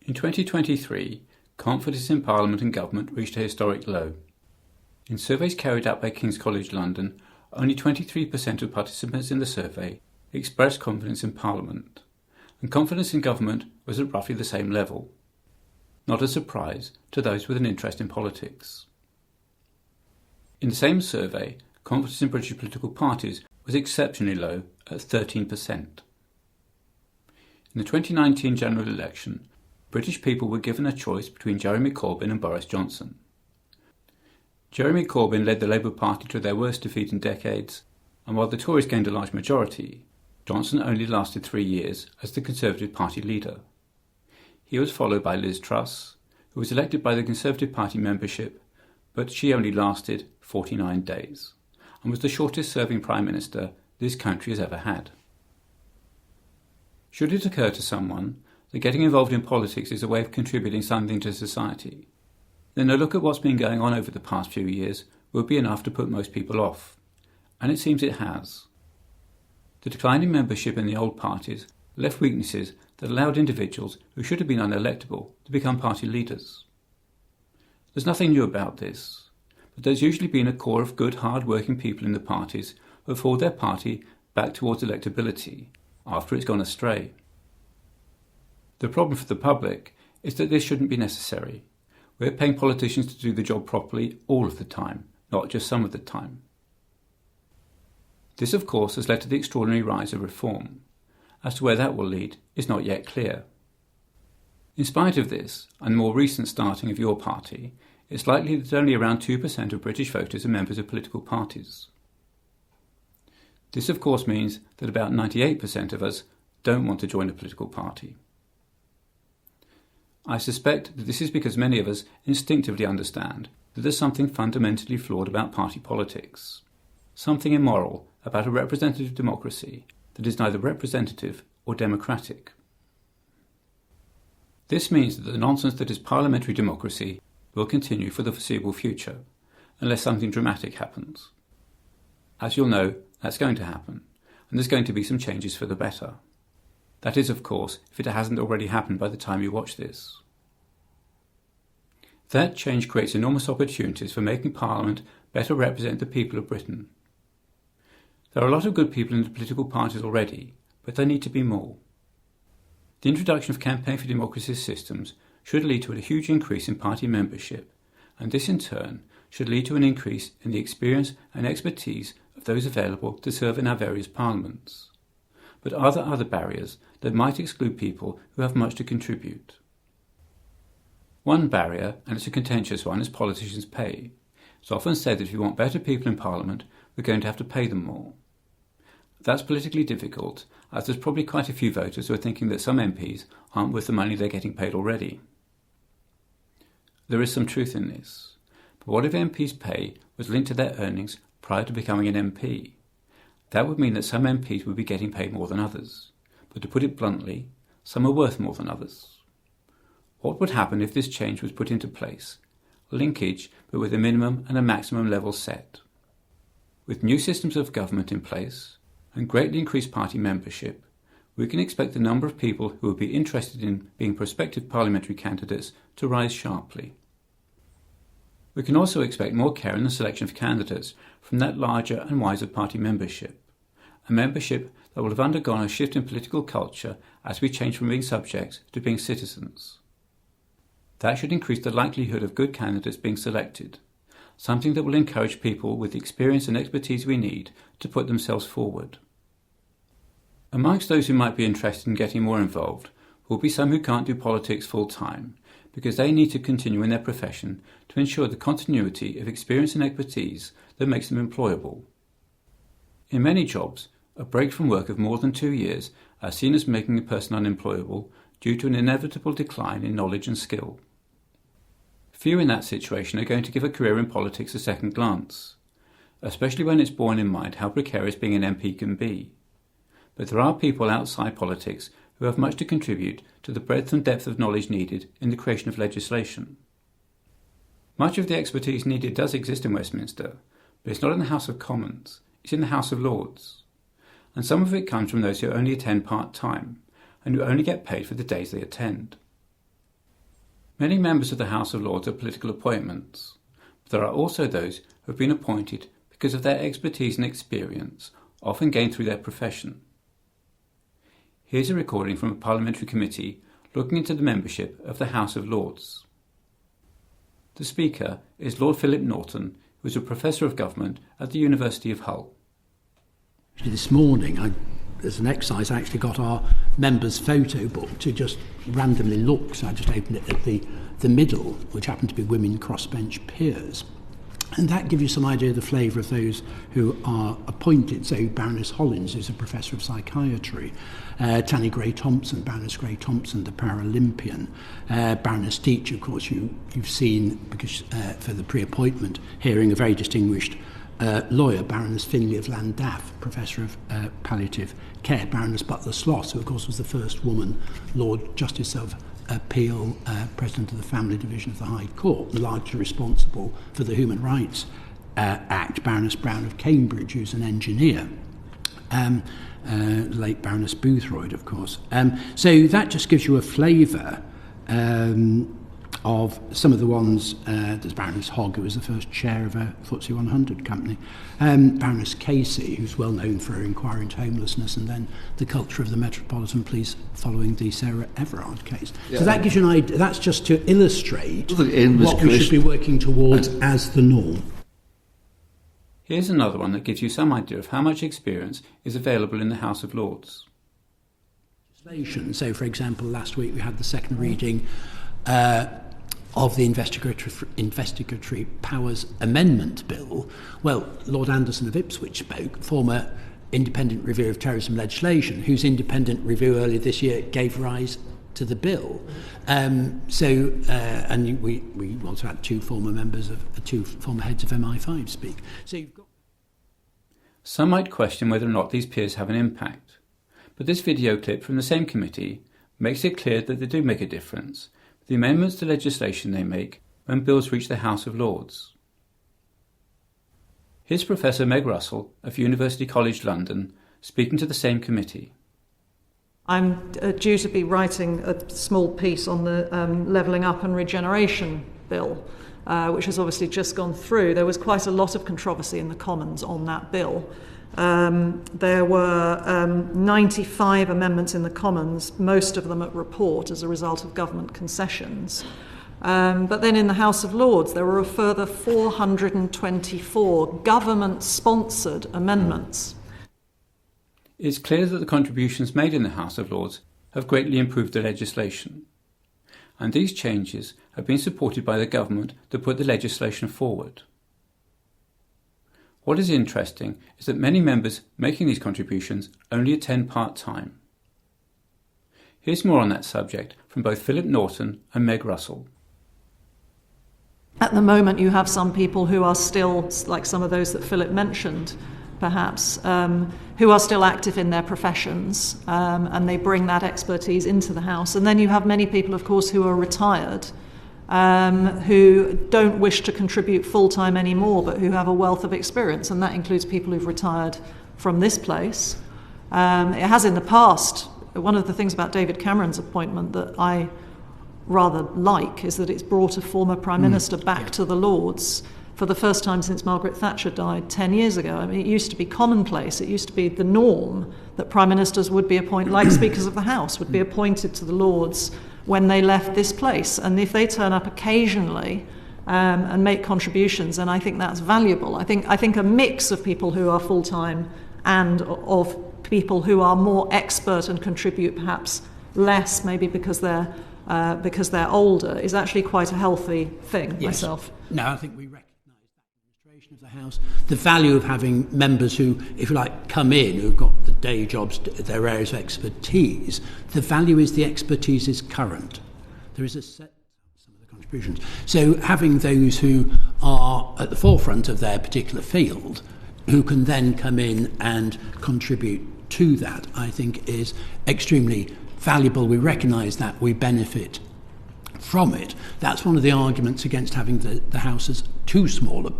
In 2023, confidence in Parliament and government reached a historic low. In surveys carried out by King's College London, only 23% of participants in the survey expressed confidence in Parliament, and confidence in government was at roughly the same level. Not a surprise to those with an interest in politics. In the same survey, confidence in British political parties was exceptionally low at 13%. In the 2019 general election, British people were given a choice between Jeremy Corbyn and Boris Johnson. Jeremy Corbyn led the Labour Party to their worst defeat in decades, and while the Tories gained a large majority, Johnson only lasted 3 years as the Conservative Party leader. He was followed by Liz Truss, who was elected by the Conservative Party membership, but she only lasted 49 days, and was the shortest-serving Prime Minister this country has ever had. Should it occur to someone that getting involved in politics is a way of contributing something to society, then a look at what's been going on over the past few years would be enough to put most people off, and it seems it has. The decline in membership in the old parties left weaknesses that allowed individuals who should have been unelectable to become party leaders. There's nothing new about this, but there's usually been a core of good, hard-working people in the parties who have hauled their party back towards electability after it's gone astray. The problem for the public is that this shouldn't be necessary. We're paying politicians to do the job properly all of the time, not just some of the time. This, of course, has led to the extraordinary rise of reform. As to where that will lead is not yet clear. In spite of this, and the more recent starting of your party, it's likely that only around 2% of British voters are members of political parties. This, of course, means that about 98% of us don't want to join a political party. I suspect that this is because many of us instinctively understand that there's something fundamentally flawed about party politics, something immoral about a representative democracy that is neither representative or democratic. This means that the nonsense that is parliamentary democracy will continue for the foreseeable future, unless something dramatic happens. As you'll know, that's going to happen, and there's going to be some changes for the better. That is, of course, if it hasn't already happened by the time you watch this. That change creates enormous opportunities for making Parliament better represent the people of Britain. There are a lot of good people in the political parties already, but there need to be more. The introduction of Campaign for Democracy systems should lead to a huge increase in party membership, and this in turn should lead to an increase in the experience and expertise of those available to serve in our various parliaments. But are there other barriers that might exclude people who have much to contribute? One barrier, and it's a contentious one, is politicians' pay. It's often said that if you want better people in Parliament, we're going to have to pay them more. That's politically difficult, as there's probably quite a few voters who are thinking that some MPs aren't worth the money they're getting paid already. There is some truth in this, but what if MPs' pay was linked to their earnings prior to becoming an MP? That would mean that some MPs would be getting paid more than others, but to put it bluntly, some are worth more than others. What would happen if this change was put into place? Linkage, but with a minimum and a maximum level set. With new systems of government in place, and greatly increased party membership, we can expect the number of people who would be interested in being prospective parliamentary candidates to rise sharply. We can also expect more care in the selection of candidates from that larger and wiser party membership, a membership that will have undergone a shift in political culture as we change from being subjects to being citizens. That should increase the likelihood of good candidates being selected, something that will encourage people with the experience and expertise we need to put themselves forward. Amongst those who might be interested in getting more involved will be some who can't do politics full-time because they need to continue in their profession to ensure the continuity of experience and expertise that makes them employable. In many jobs, a break from work of more than 2 years are seen as making a person unemployable due to an inevitable decline in knowledge and skill. Few in that situation are going to give a career in politics a second glance, especially when it's borne in mind how precarious being an MP can be. But there are people outside politics who have much to contribute to the breadth and depth of knowledge needed in the creation of legislation. Much of the expertise needed does exist in Westminster, but it's not in the House of Commons, it's in the House of Lords. And some of it comes from those who only attend part-time, and who only get paid for the days they attend. Many members of the House of Lords are political appointments, but there are also those who have been appointed because of their expertise and experience, often gained through their profession. Here's a recording from a parliamentary committee looking into the membership of the House of Lords. The speaker is Lord Philip Norton, who is a Professor of Government at the University of Hull. This morning, as an exercise, I actually got our members' photo book to just randomly look. So I just opened it at the middle, which happened to be women crossbench peers. And that gives you some idea of the flavour of those who are appointed. So Baroness Hollins, who's a Professor of Psychiatry, Tanny Gray-Thompson, Baroness Gray-Thompson, the Paralympian, Baroness Teach, of course, you've seen because for the pre-appointment hearing, a very distinguished lawyer, Baroness Finlay of Llandaff, Professor of Palliative Care, Baroness Butler-Sloss, who of course was the first woman Lord Justice of Appeal, President of the Family Division of the High Court, largely responsible for the Human Rights Act, Baroness Brown of Cambridge, who's an engineer, late Baroness Boothroyd, of course. So that just gives you a flavour of some of the ones. There's Baroness Hogg, who was the first chair of a FTSE 100 company, Baroness Casey, who's well known for her inquiry into homelessness, and then the culture of the Metropolitan Police following the Sarah Everard case. Yeah. So that gives you an idea. That's just to illustrate what we should be working towards as the norm. Here's another one that gives you some idea of how much experience is available in the House of Lords. So, for example, last week we had the second reading of the Investigatory Powers Amendment Bill. Well, Lord Anderson of Ipswich spoke, former independent review of terrorism legislation, whose independent review earlier this year gave rise to the bill. And we also had two former heads of MI5 speak. So you've got. Some might question whether or not these peers have an impact, but this video clip from the same committee makes it clear that they do make a difference. The amendments to legislation they make when bills reach the House of Lords. Here's Professor Meg Russell of University College London speaking to the same committee. I'm due to be writing a small piece on the Levelling Up and Regeneration Bill, which has obviously just gone through. There was quite a lot of controversy in the Commons on that bill. There were 95 amendments in the Commons, most of them at report as a result of government concessions. But then in the House of Lords, there were a further 424 government-sponsored amendments. It's clear that the contributions made in the House of Lords have greatly improved the legislation. And these changes have been supported by the government that put the legislation forward. What is interesting is that many members making these contributions only attend part-time. Here's more on that subject from both Philip Norton and Meg Russell. At the moment you have some people who are still, like some of those that Philip mentioned, perhaps, who are still active in their professions, and they bring that expertise into the House. And then you have many people, of course, who are retired, who don't wish to contribute full-time anymore, but who have a wealth of experience, and that includes people who've retired from this place. It has in the past. One of the things about David Cameron's appointment that I rather like is that it's brought a former Prime Minister back to the Lords for the first time since Margaret Thatcher died 10 years ago. I mean, it used to be commonplace, it used to be the norm that Prime Ministers would be appointed, like Speakers of the House, would be appointed to the Lords when they left this place. And if they turn up occasionally and make contributions, then I think that's valuable. I think a mix of people who are full-time and of people who are more expert and contribute perhaps less, maybe because they're older, is actually quite a healthy thing. Yes. Myself. No, I think we recognise that administration of the House, the value of having members who, if you like, come in, who've got the day jobs, their areas of expertise. The value is the expertise is current. There is a set some of the contributions. So having those who are at the forefront of their particular field, who can then come in and contribute to that, I think is extremely valuable. We recognise that, we benefit from it. That's one of the arguments against having the House as too small a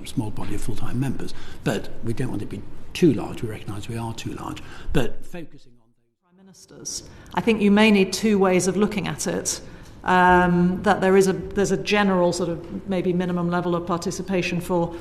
small body of full-time members. But we don't want it to be too large. We recognise we are too large. But focusing on those Prime Ministers, I think you may need two ways of looking at it. that there's a general sort of maybe minimum level of participation for.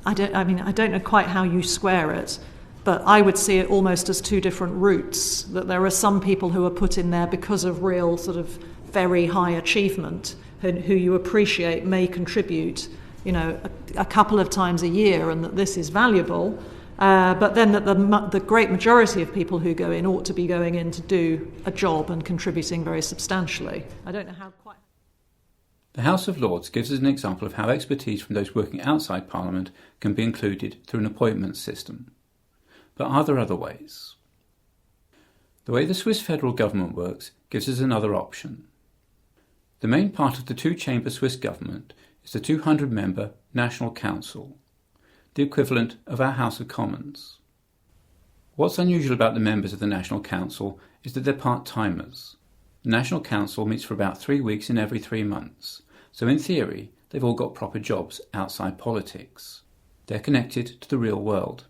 I don't know quite how you square it, but I would see it almost as two different routes. That there are some people who are put in there because of real sort of very high achievement, who you appreciate may contribute, a couple of times a year, and that this is valuable. But then that the great majority of people who go in ought to be going in to do a job and contributing very substantially. I don't know how quite. The House of Lords gives us an example of how expertise from those working outside Parliament can be included through an appointments system. But are there other ways? The way the Swiss federal government works gives us another option. The main part of the two-chamber Swiss government is the 200-member National Council, the equivalent of our House of Commons. What's unusual about the members of the National Council is that they're part-timers. The National Council meets for about 3 weeks in every 3 months, so in theory they've all got proper jobs outside politics. They're connected to the real world.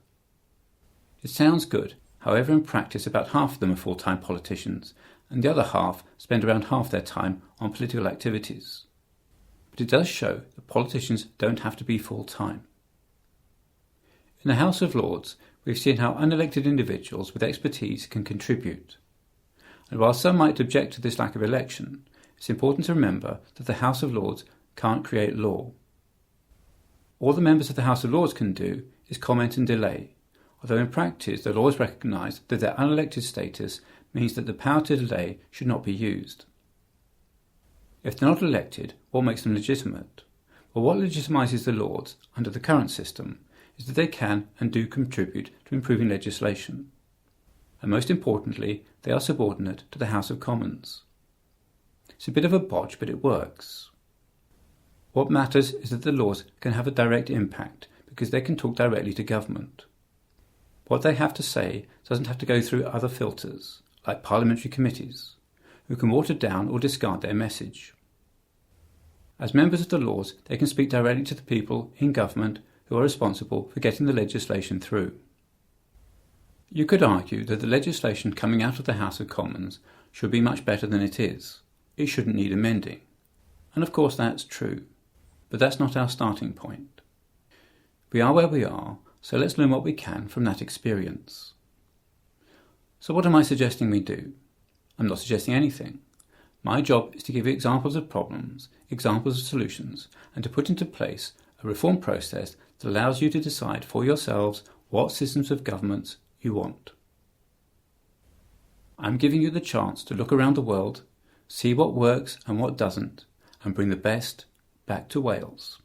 It sounds good, however in practice about half of them are full-time politicians, and the other half spend around half their time on political activities. But it does show that politicians don't have to be full-time. In the House of Lords, we've seen how unelected individuals with expertise can contribute. And while some might object to this lack of election, it's important to remember that the House of Lords can't create law. All the members of the House of Lords can do is comment and delay, although in practice the laws recognise that their unelected status means that the power to delay should not be used. If they're not elected, what makes them legitimate? Well, what legitimises the Lords under the current system is that they can and do contribute to improving legislation. And most importantly, they are subordinate to the House of Commons. It's a bit of a bodge, but it works. What matters is that the laws can have a direct impact because they can talk directly to government. What they have to say doesn't have to go through other filters, like parliamentary committees, who can water down or discard their message. As members of the Lords, they can speak directly to the people in government who are responsible for getting the legislation through. You could argue that the legislation coming out of the House of Commons should be much better than it is. It shouldn't need amending. And of course that's true. But that's not our starting point. We are where we are, so let's learn what we can from that experience. So what am I suggesting we do? I'm not suggesting anything. My job is to give you examples of problems, examples of solutions, and to put into place a reform process that allows you to decide for yourselves what systems of governments you want. I'm giving you the chance to look around the world, see what works and what doesn't, and bring the best back to Wales.